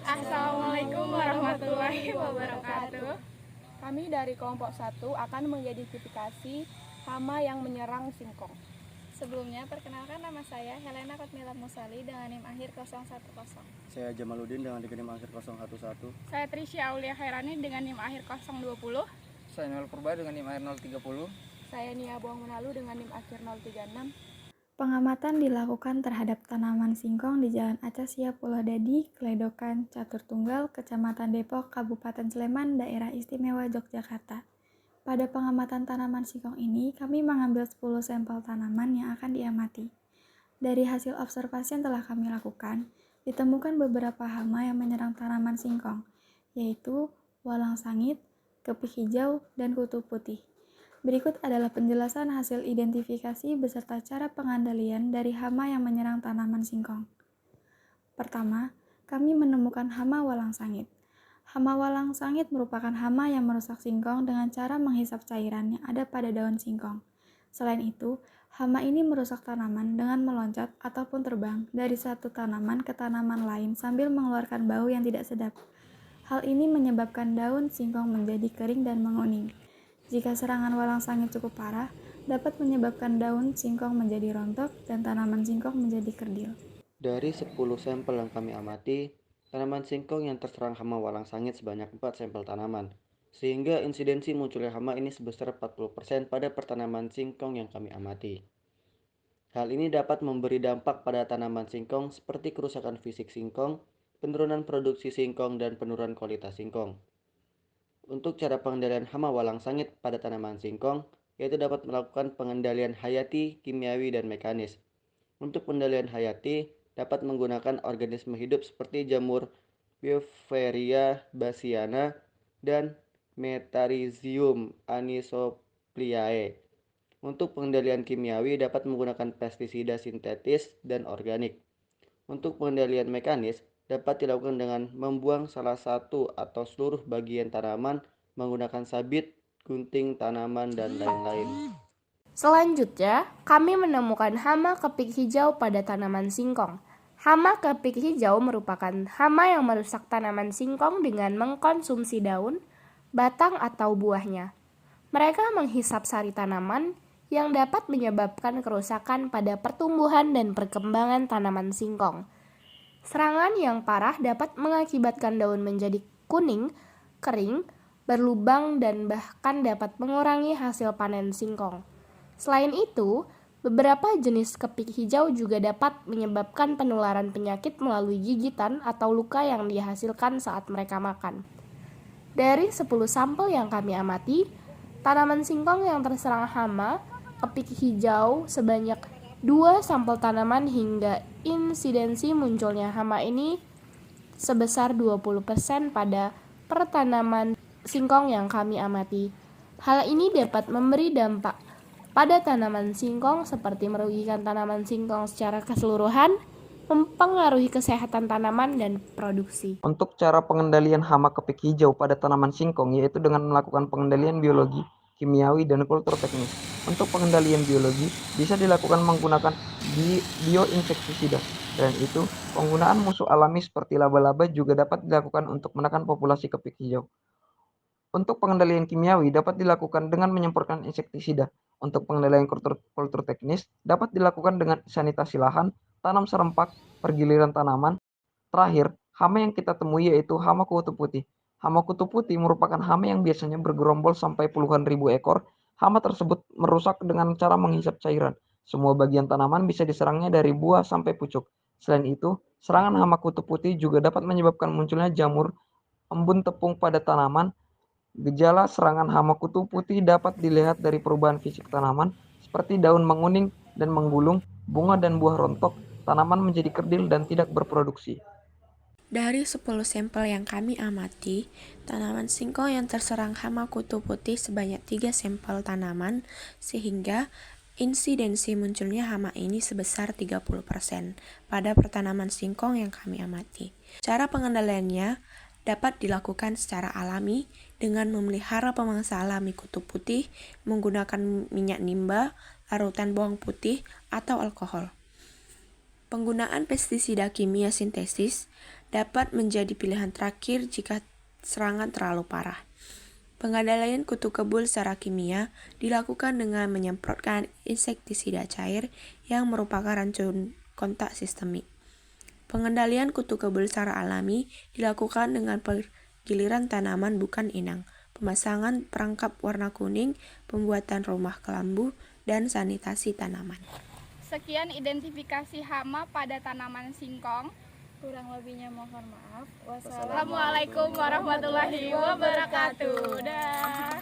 Assalamualaikum warahmatullahi wabarakatuh. Kami dari kelompok 1 akan mengidentifikasi hama yang menyerang singkong. Sebelumnya, perkenalkan nama saya Helena Kotmila Musali dengan NIM akhir 010. Saya Jamaluddin dengan NIM akhir 011. Saya Trisya Aulia Khairani dengan NIM akhir 020. Saya Noel Purba dengan NIM akhir 030. Saya Nia Buang Menalu dengan NIM akhir 036. Pengamatan dilakukan terhadap tanaman singkong di Jalan Acacia Pulau Dadi, Kledokan, Catur Tunggal, Kecamatan Depok, Kabupaten Sleman, Daerah Istimewa Yogyakarta. Pada pengamatan tanaman singkong ini, kami mengambil 10 sampel tanaman yang akan diamati. Dari hasil observasi yang telah kami lakukan, ditemukan beberapa hama yang menyerang tanaman singkong, yaitu walang sangit, kepik hijau, dan kutu putih. Berikut adalah penjelasan hasil identifikasi beserta cara pengendalian dari hama yang menyerang tanaman singkong. Pertama, kami menemukan hama walang sangit. Hama walang sangit merupakan hama yang merusak singkong dengan cara menghisap cairan yang ada pada daun singkong. Selain itu, hama ini merusak tanaman dengan meloncat ataupun terbang dari satu tanaman ke tanaman lain sambil mengeluarkan bau yang tidak sedap. Hal ini menyebabkan daun singkong menjadi kering dan menguning. Jika serangan walang sangit cukup parah, dapat menyebabkan daun singkong menjadi rontok dan tanaman singkong menjadi kerdil. Dari 10 sampel yang kami amati, tanaman singkong yang terserang hama walang sangit sebanyak 4 sampel tanaman, sehingga insidensi munculnya hama ini sebesar 40% pada pertanaman singkong yang kami amati. Hal ini dapat memberi dampak pada tanaman singkong seperti kerusakan fisik singkong, penurunan produksi singkong, dan penurunan kualitas singkong. Untuk cara pengendalian hama walang sangit pada tanaman singkong, yaitu dapat melakukan pengendalian hayati, kimiawi, dan mekanis. Untuk pengendalian hayati, dapat menggunakan organisme hidup seperti jamur Beauveria bassiana dan Metarhizium anisopliae. Untuk pengendalian kimiawi, dapat menggunakan pestisida sintetis dan organik. Untuk pengendalian mekanis, dapat dilakukan dengan membuang salah satu atau seluruh bagian tanaman menggunakan sabit, gunting tanaman, dan lain-lain. Selanjutnya, kami menemukan hama kepik hijau pada tanaman singkong. Hama kepik hijau merupakan hama yang merusak tanaman singkong dengan mengkonsumsi daun, batang, atau buahnya. Mereka menghisap sari tanaman yang dapat menyebabkan kerusakan pada pertumbuhan dan perkembangan tanaman singkong. Serangan yang parah dapat mengakibatkan daun menjadi kuning, kering, berlubang, dan bahkan dapat mengurangi hasil panen singkong. Selain itu, beberapa jenis kepik hijau juga dapat menyebabkan penularan penyakit melalui gigitan atau luka yang dihasilkan saat mereka makan. Dari 10 sampel yang kami amati, tanaman singkong yang terserang hama kepik hijau sebanyak 2 sampel tanaman hingga insidensi munculnya hama ini sebesar 20% pada pertanaman singkong yang kami amati. Hal ini dapat memberi dampak pada tanaman singkong seperti merugikan tanaman singkong secara keseluruhan, mempengaruhi kesehatan tanaman dan produksi. Untuk cara pengendalian hama kepik hijau pada tanaman singkong yaitu dengan melakukan pengendalian biologi, kimiawi, dan kultur teknis. Untuk pengendalian biologi bisa dilakukan menggunakan bioinsektisida. Selain itu, penggunaan musuh alami seperti laba-laba juga dapat dilakukan untuk menekan populasi kepik hijau. Untuk pengendalian kimiawi dapat dilakukan dengan menyemprotkan insektisida. Untuk pengendalian kultur teknis dapat dilakukan dengan sanitasi lahan, tanam serempak, pergiliran tanaman. Terakhir, hama yang kita temui yaitu hama kutu putih. Hama kutu putih merupakan hama yang biasanya bergerombol sampai puluhan ribu ekor. Hama tersebut merusak dengan cara menghisap cairan. Semua bagian tanaman bisa diserangnya dari buah sampai pucuk. Selain itu, serangan hama kutu putih juga dapat menyebabkan munculnya jamur embun tepung pada tanaman. Gejala serangan hama kutu putih dapat dilihat dari perubahan fisik tanaman seperti daun menguning dan menggulung, bunga dan buah rontok, tanaman menjadi kerdil dan tidak berproduksi. Dari 10 sampel yang kami amati, tanaman singkong yang terserang hama kutu putih sebanyak 3 sampel tanaman, sehingga insidensi munculnya hama ini sebesar 30% pada pertanaman singkong yang kami amati. Cara pengendaliannya dapat dilakukan secara alami dengan memelihara pemangsa alami kutu putih menggunakan minyak nimba, larutan bawang putih, atau alkohol. Penggunaan pestisida kimia sintesis dapat menjadi pilihan terakhir jika serangan terlalu parah. Pengendalian kutu kebul secara kimia dilakukan dengan menyemprotkan insektisida cair yang merupakan racun kontak sistemik. Pengendalian kutu kebul secara alami dilakukan dengan penggiliran tanaman bukan inang, pemasangan perangkap warna kuning, pembuatan rumah kelambu, dan sanitasi tanaman. Sekian identifikasi hama pada tanaman singkong. Kurang lebihnya mohon maaf. Assalamualaikum warahmatullahi wabarakatuh. Dah.